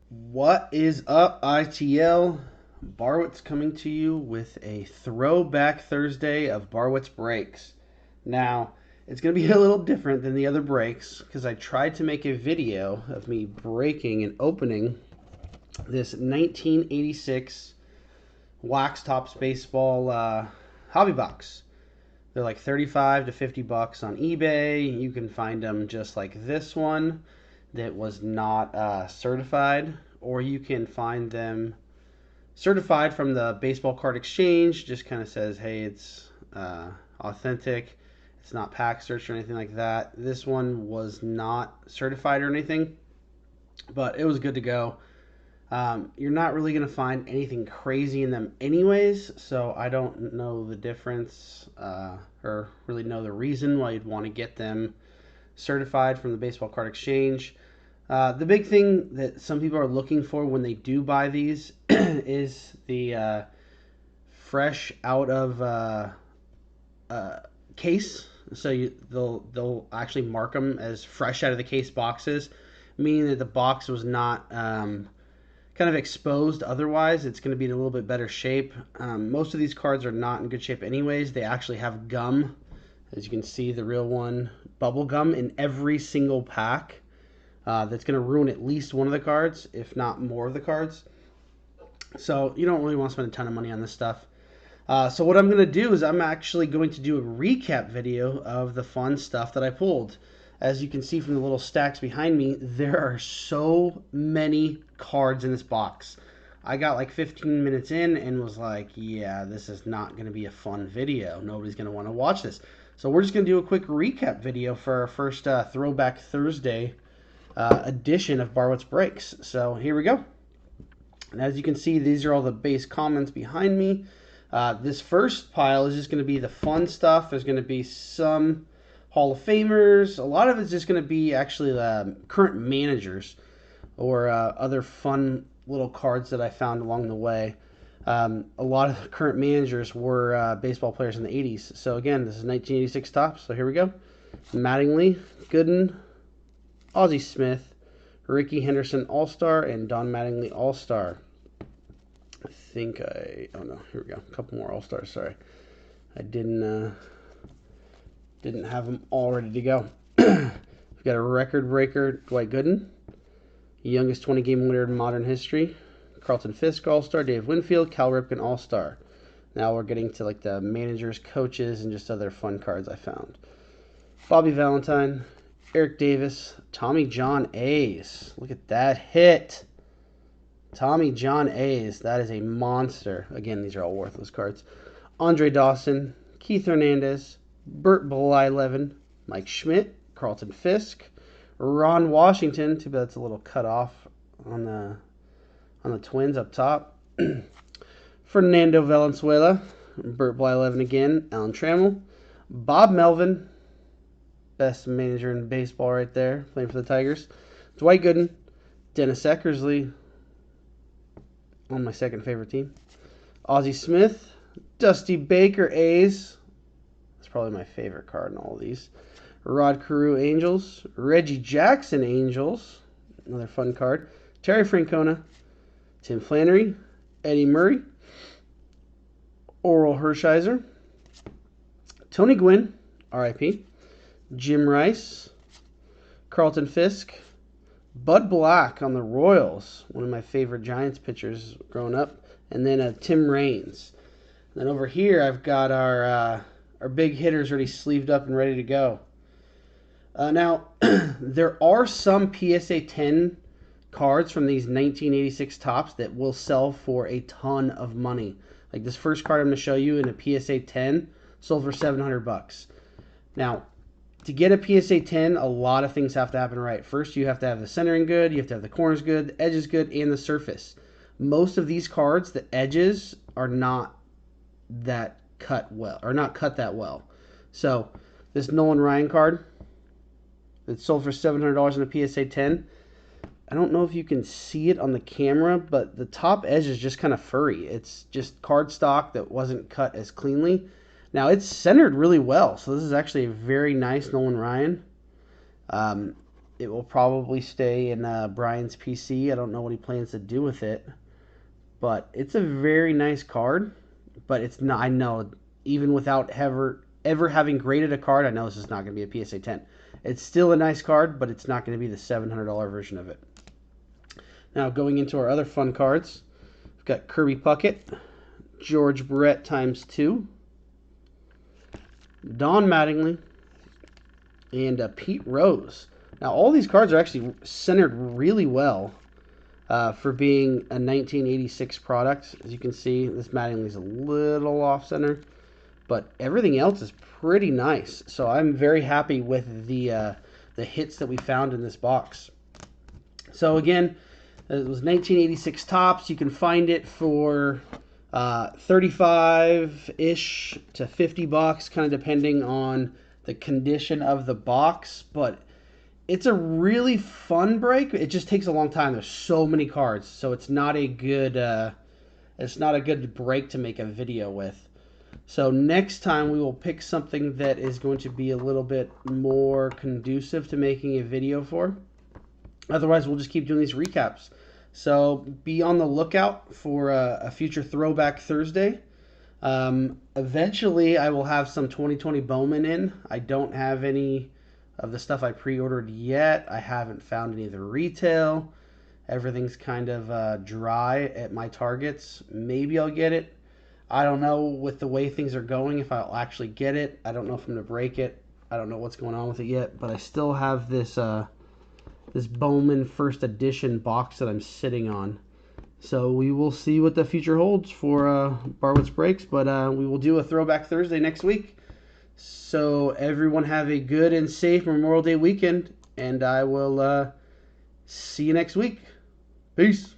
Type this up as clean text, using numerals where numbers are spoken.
What is up, ITL? Barwitt's coming to you with a throwback Thursday of Barwitt's breaks. Now, it's going to be a little different than the other breaks because I tried to make a video of me breaking and opening this 1986 Wax Tops Baseball hobby box. They're like 35 to 50 bucks on eBay. You can find them just like this one that was not certified, or you can find them certified from the Baseball Card Exchange. Just kind of says, hey, it's authentic. It's not pack searched or anything like that. This one was not certified or anything, but it was good to go. You're not really going to find anything crazy in them anyways, so I don't know the difference or really know the reason why you'd want to get them certified from the Baseball Card Exchange. The big thing that some people are looking for when they do buy these is the fresh out of case. So they'll actually mark them as fresh out of the case boxes, meaning that the box was not kind of exposed otherwise. It's going to be in a little bit better shape. Most of these cards are not in good shape anyways. They actually have gum, as you can see, the real one, bubble gum in every single pack. That's going to ruin at least one of the cards, if not more of the cards. So you don't really want to spend a ton of money on this stuff. So what I'm going to do is I'm actually going to do a recap video of the fun stuff that I pulled. As you can see from the little stacks behind me, there are so many cards in this box. I got like 15 minutes in and was like, yeah, this is not going to be a fun video. Nobody's going to want to watch this. So we're just going to do a quick recap video for our first Throwback Thursday edition of Barwitt's Breaks. So here we go. And as you can see, these are all the base comments behind me. This first pile is just going to be the fun stuff. There's going to be some Hall of Famers. A lot of it's just going to be actually current managers or other fun little cards that I found along the way. A lot of the current managers were baseball players in the 80s. So again, this is 1986 Topps. So here we go. Mattingly, Gooden, Ozzie Smith, Ricky Henderson All-Star, and Don Mattingly All-Star. Oh no, here we go. A couple more All-Stars, sorry. I didn't have them all ready to go. We've got a record breaker, Dwight Gooden, youngest 20-game winner in modern history, Carlton Fisk All-Star, Dave Winfield, Cal Ripken All-Star. Now we're getting to like the managers, coaches, and just other fun cards I found. Bobby Valentine, Eric Davis, Tommy John A's. Look at that hit. Tommy John A's. That is a monster. Again, these are all worthless cards. Andre Dawson, Keith Hernandez, Bert Blyleven, Mike Schmidt, Carlton Fisk, Ron Washington. Too bad it's a little cut off on the Twins up top. Fernando Valenzuela, Bert Blyleven again, Alan Trammell, Bob Melvin, best manager in baseball right there, playing for the Tigers, Dwight Gooden, Dennis Eckersley, on my second favorite team, Ozzie Smith, Dusty Baker A's. That's probably my favorite card in all of these. Rod Carew Angels, Reggie Jackson Angels, another fun card. Terry Francona, Tim Flannery, Eddie Murray, Oral Hershiser, Tony Gwynn, R.I.P., Jim Rice, Carlton Fisk, Bud Black on the Royals, one of my favorite Giants pitchers growing up, and then Tim Raines. And then over here I've got our big hitters already sleeved up and ready to go. Now, there are some PSA 10 cards from these 1986 Topps that will sell for a ton of money. Like this first card I'm going to show you in a PSA 10 sold for $700. Now, to get a PSA 10, a lot of things have to happen right. First, you have to have the centering good, you have to have the corners good, the edges good, and the surface. Most of these cards, the edges are not that cut well, or not cut that well. So, this Nolan Ryan card, it's sold for $700 in a PSA 10. I don't know if you can see it on the camera, but the top edge is just kind of furry. It's just cardstock that wasn't cut as cleanly. Now, it's centered really well, so this is actually a very nice Nolan Ryan. It will probably stay in Brian's PC. I don't know what he plans to do with it, but it's a very nice card. But it's not. I know, even without ever having graded a card, I know this is not going to be a PSA 10. It's still a nice card, but it's not going to be the $700 version of it. Now going into our other fun cards, we've got Kirby Puckett, George Brett ×2, Don Mattingly, and Pete Rose. Now all these cards are actually centered really well for being a 1986 product. As you can see, this Mattingly's a little off center, but everything else is pretty nice. So I'm very happy with the hits that we found in this box. So again, it was 1986 Topps. You can find it for 35-ish to $50, kind of depending on the condition of the box. But it's a really fun break. It just takes a long time. There's so many cards, so it's not a good break to make a video with. So next time we will pick something that is going to be a little bit more conducive to making a video for. Otherwise, we'll just keep doing these recaps. So be on the lookout for a future Throwback Thursday. Eventually, I will have some 2020 Bowman in. I don't have any of the stuff I pre-ordered yet. I haven't found any of the retail. Everything's kind of dry at my targets. Maybe I'll get it. I don't know with the way things are going if I'll actually get it. I don't know if I'm going to break it. I don't know what's going on with it yet. But I still have this this Bowman first edition box that I'm sitting on. So we will see what the future holds for Barwitt's Breaks. But we will do a Throwback Thursday next week. So everyone have a good and safe Memorial Day weekend. And I will see you next week. Peace.